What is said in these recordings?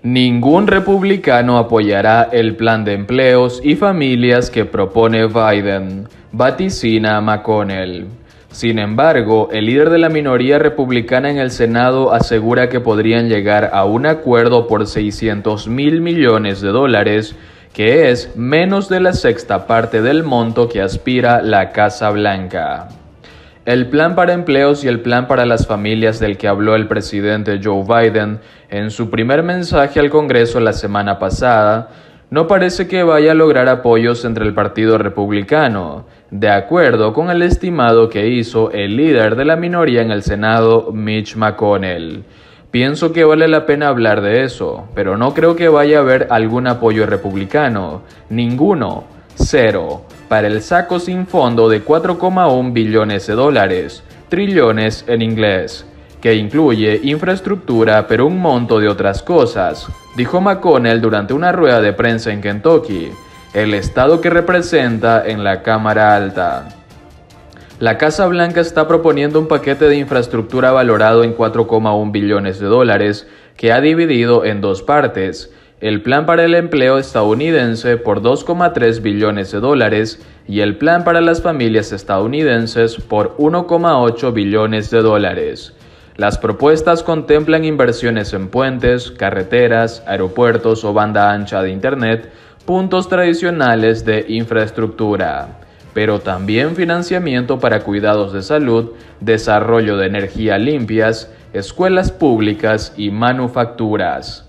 Ningún republicano apoyará el plan de empleos y familias que propone Biden, vaticina McConnell. Sin embargo, el líder de la minoría republicana en el Senado asegura que podrían llegar a un acuerdo por $600 millones, que es menos de la sexta parte del monto que aspira la Casa Blanca. El plan para empleos y el plan para las familias del que habló el presidente Joe Biden en su primer mensaje al Congreso la semana pasada no parece que vaya a lograr apoyos entre el Partido Republicano, de acuerdo con el estimado que hizo el líder de la minoría en el Senado, Mitch McConnell. Pienso que vale la pena hablar de eso, pero no creo que vaya a haber algún apoyo republicano. Ninguno. Cero. Para el saco sin fondo de $4,1 billones, trillones en inglés, que incluye infraestructura pero un monto de otras cosas, dijo McConnell durante una rueda de prensa en Kentucky, el estado que representa en la Cámara Alta. La Casa Blanca está proponiendo un paquete de infraestructura valorado en $4,1 billones que ha dividido en dos partes. El plan para el empleo estadounidense por $2,3 billones y el plan para las familias estadounidenses por $1,8 billones. Las propuestas contemplan inversiones en puentes, carreteras, aeropuertos o banda ancha de Internet, puntos tradicionales de infraestructura, pero también financiamiento para cuidados de salud, desarrollo de energía limpias, escuelas públicas y manufacturas.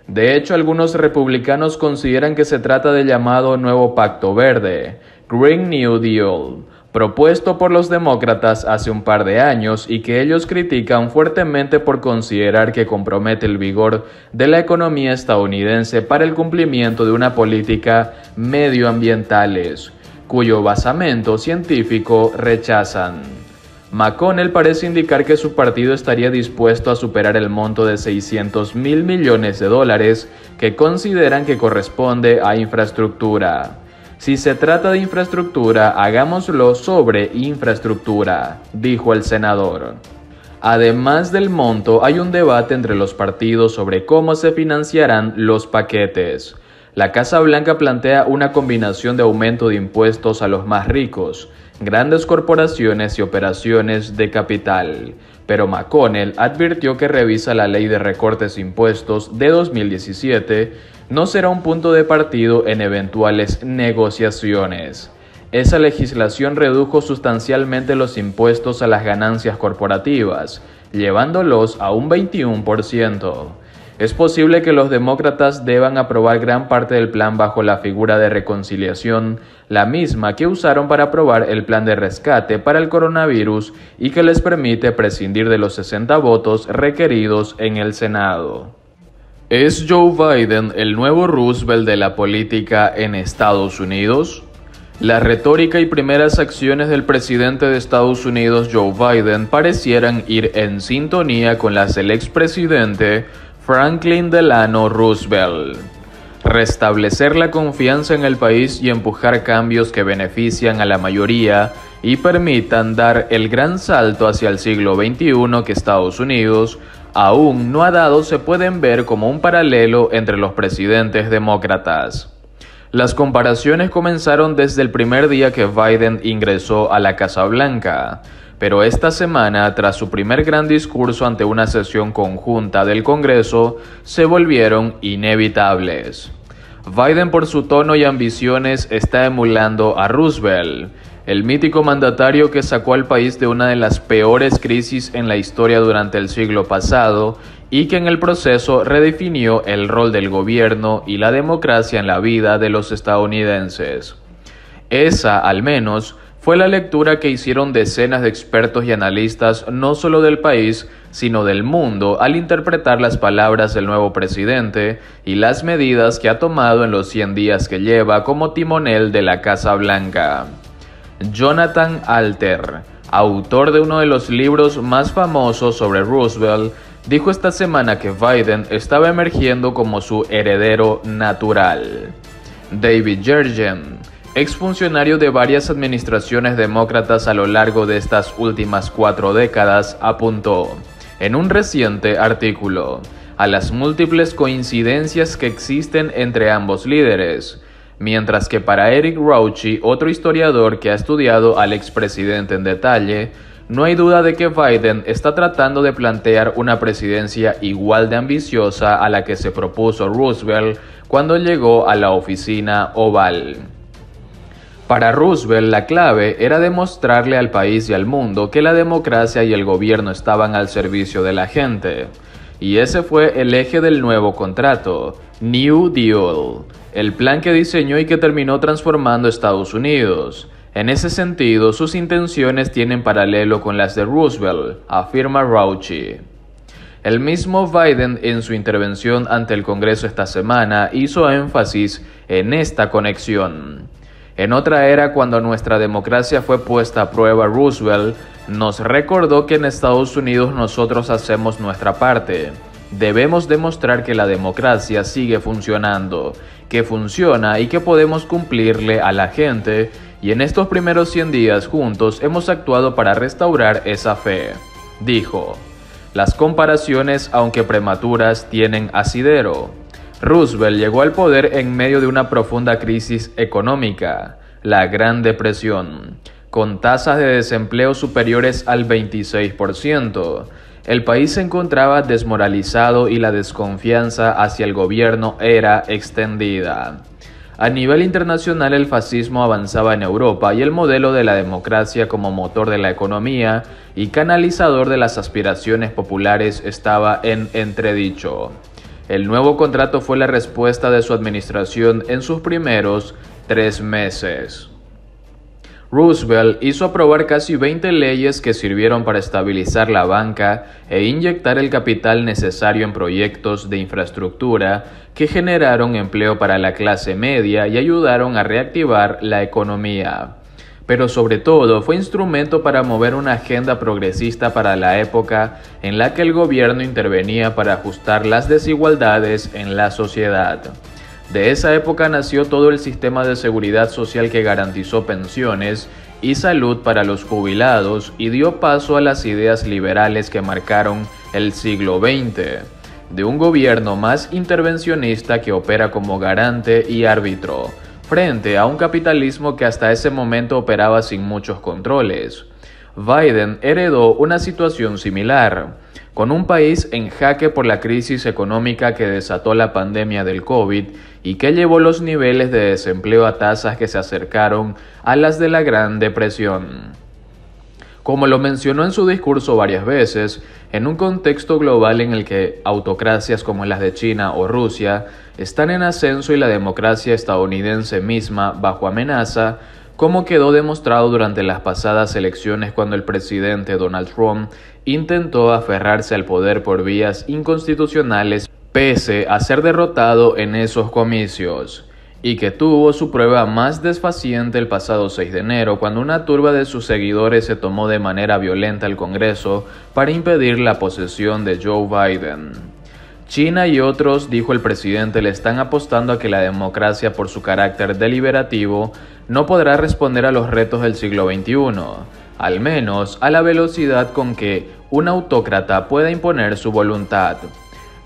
De hecho, algunos republicanos consideran que se trata del llamado Nuevo Pacto Verde, Green New Deal, propuesto por los demócratas hace un par de años y que ellos critican fuertemente por considerar que compromete el vigor de la economía estadounidense para el cumplimiento de una política medioambientales, cuyo basamento científico rechazan. McConnell parece indicar que su partido estaría dispuesto a superar el monto de $600 millones que consideran que corresponde a infraestructura. Si se trata de infraestructura, hagámoslo sobre infraestructura, dijo el senador. Además del monto, hay un debate entre los partidos sobre cómo se financiarán los paquetes. La Casa Blanca plantea una combinación de aumento de impuestos a los más ricos, grandes corporaciones y operaciones de capital, pero McConnell advirtió que revisa la ley de recortes de impuestos de 2017 no será un punto de partido en eventuales negociaciones. Esa legislación redujo sustancialmente los impuestos a las ganancias corporativas, llevándolos a un 21%. Es posible que los demócratas deban aprobar gran parte del plan bajo la figura de reconciliación, la misma que usaron para aprobar el plan de rescate para el coronavirus y que les permite prescindir de los 60 votos requeridos en el Senado. ¿Es Joe Biden el nuevo Roosevelt de la política en Estados Unidos? La retórica y primeras acciones del presidente de Estados Unidos, Joe Biden, parecieran ir en sintonía con las del expresidente Franklin Delano Roosevelt. Restablecer la confianza en el país y empujar cambios que benefician a la mayoría y permitan dar el gran salto hacia el siglo XXI que Estados Unidos aún no ha dado se pueden ver como un paralelo entre los presidentes demócratas. Las comparaciones comenzaron desde el primer día que Biden ingresó a la Casa Blanca, pero esta semana, tras su primer gran discurso ante una sesión conjunta del Congreso, se volvieron inevitables. Biden, por su tono y ambiciones, está emulando a Roosevelt, el mítico mandatario que sacó al país de una de las peores crisis en la historia durante el siglo pasado y que en el proceso redefinió el rol del gobierno y la democracia en la vida de los estadounidenses. Esa, al menos, fue la lectura que hicieron decenas de expertos y analistas no solo del país, sino del mundo al interpretar las palabras del nuevo presidente y las medidas que ha tomado en los 100 días que lleva como timonel de la Casa Blanca. Jonathan Alter, autor de uno de los libros más famosos sobre Roosevelt, dijo esta semana que Biden estaba emergiendo como su heredero natural. David Yergin, exfuncionario de varias administraciones demócratas a lo largo de estas últimas 4 décadas, apuntó en un reciente artículo: a las múltiples coincidencias que existen entre ambos líderes, mientras que para Eric Rauch, otro historiador que ha estudiado al expresidente en detalle, no hay duda de que Biden está tratando de plantear una presidencia igual de ambiciosa a la que se propuso Roosevelt cuando llegó a la oficina oval. Para Roosevelt, la clave era demostrarle al país y al mundo que la democracia y el gobierno estaban al servicio de la gente. Y ese fue el eje del nuevo contrato, New Deal, el plan que diseñó y que terminó transformando Estados Unidos. En ese sentido, sus intenciones tienen paralelo con las de Roosevelt, afirma Rauch. El mismo Biden, en su intervención ante el Congreso esta semana, hizo énfasis en esta conexión. En otra era, cuando nuestra democracia fue puesta a prueba, Roosevelt nos recordó que en Estados Unidos nosotros hacemos nuestra parte. Debemos demostrar que la democracia sigue funcionando, que funciona y que podemos cumplirle a la gente, y en estos primeros 100 días juntos hemos actuado para restaurar esa fe, dijo. Las comparaciones, aunque prematuras, tienen asidero. Roosevelt llegó al poder en medio de una profunda crisis económica, la Gran Depresión, con tasas de desempleo superiores al 26%. El país se encontraba desmoralizado y la desconfianza hacia el gobierno era extendida. A nivel internacional, el fascismo avanzaba en Europa y el modelo de la democracia como motor de la economía y canalizador de las aspiraciones populares estaba en entredicho. El nuevo contrato fue la respuesta de su administración en sus primeros 3 meses. Roosevelt hizo aprobar casi 20 leyes que sirvieron para estabilizar la banca e inyectar el capital necesario en proyectos de infraestructura que generaron empleo para la clase media y ayudaron a reactivar la economía. Pero sobre todo fue instrumento para mover una agenda progresista para la época en la que el gobierno intervenía para ajustar las desigualdades en la sociedad. De esa época nació todo el sistema de seguridad social que garantizó pensiones y salud para los jubilados y dio paso a las ideas liberales que marcaron el siglo XX, de un gobierno más intervencionista que opera como garante y árbitro, frente a un capitalismo que hasta ese momento operaba sin muchos controles. Biden heredó una situación similar, con un país en jaque por la crisis económica que desató la pandemia del COVID y que llevó los niveles de desempleo a tasas que se acercaron a las de la Gran Depresión. Como lo mencionó en su discurso varias veces, en un contexto global en el que autocracias como las de China o Rusia están en ascenso y la democracia estadounidense misma bajo amenaza, como quedó demostrado durante las pasadas elecciones cuando el presidente Donald Trump intentó aferrarse al poder por vías inconstitucionales pese a ser derrotado en esos comicios, y que tuvo su prueba más desfaciente el pasado 6 de enero cuando una turba de sus seguidores se tomó de manera violenta el Congreso para impedir la posesión de Joe Biden. China y otros, dijo el presidente, le están apostando a que la democracia, por su carácter deliberativo, no podrá responder a los retos del siglo XXI, al menos a la velocidad con que un autócrata pueda imponer su voluntad.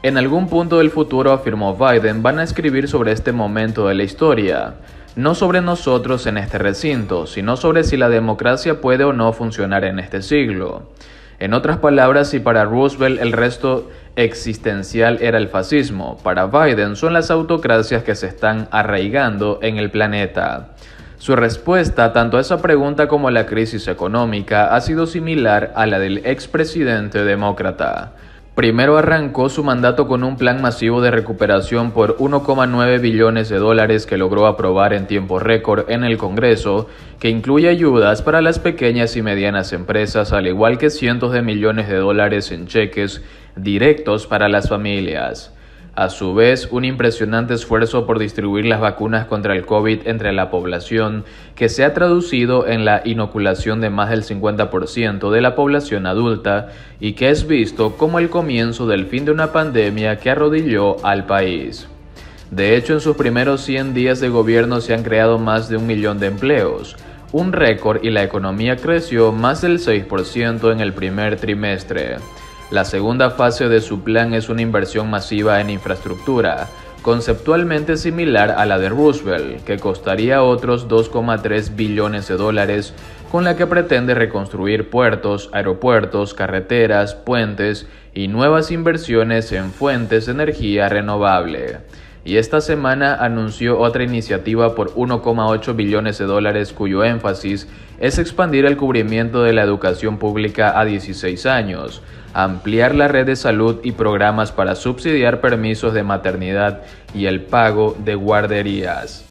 En algún punto del futuro, afirmó Biden, van a escribir sobre este momento de la historia, no sobre nosotros en este recinto, sino sobre si la democracia puede o no funcionar en este siglo. En otras palabras, si para Roosevelt el resto existencial era el fascismo, para Biden son las autocracias que se están arraigando en el planeta. Su respuesta tanto a esa pregunta como a la crisis económica ha sido similar a la del expresidente demócrata. Primero arrancó su mandato con un plan masivo de recuperación por 1,9 billones de dólares que logró aprobar en tiempo récord en el Congreso, que incluye ayudas para las pequeñas y medianas empresas, al igual que cientos de millones de dólares en cheques directos para las familias. A su vez, un impresionante esfuerzo por distribuir las vacunas contra el COVID entre la población, que se ha traducido en la inoculación de más del 50% de la población adulta y que es visto como el comienzo del fin de una pandemia que arrodilló al país. De hecho, en sus primeros 100 días de gobierno se han creado más de 1 millón de empleos, un récord, y la economía creció más del 6% en el primer trimestre. La segunda fase de su plan es una inversión masiva en infraestructura, conceptualmente similar a la de Roosevelt, que costaría otros 2,3 billones de dólares, con la que pretende reconstruir puertos, aeropuertos, carreteras, puentes y nuevas inversiones en fuentes de energía renovable. Y esta semana anunció otra iniciativa por 1,8 billones de dólares cuyo énfasis es expandir el cubrimiento de la educación pública a 16 años, ampliar la red de salud y programas para subsidiar permisos de maternidad y el pago de guarderías.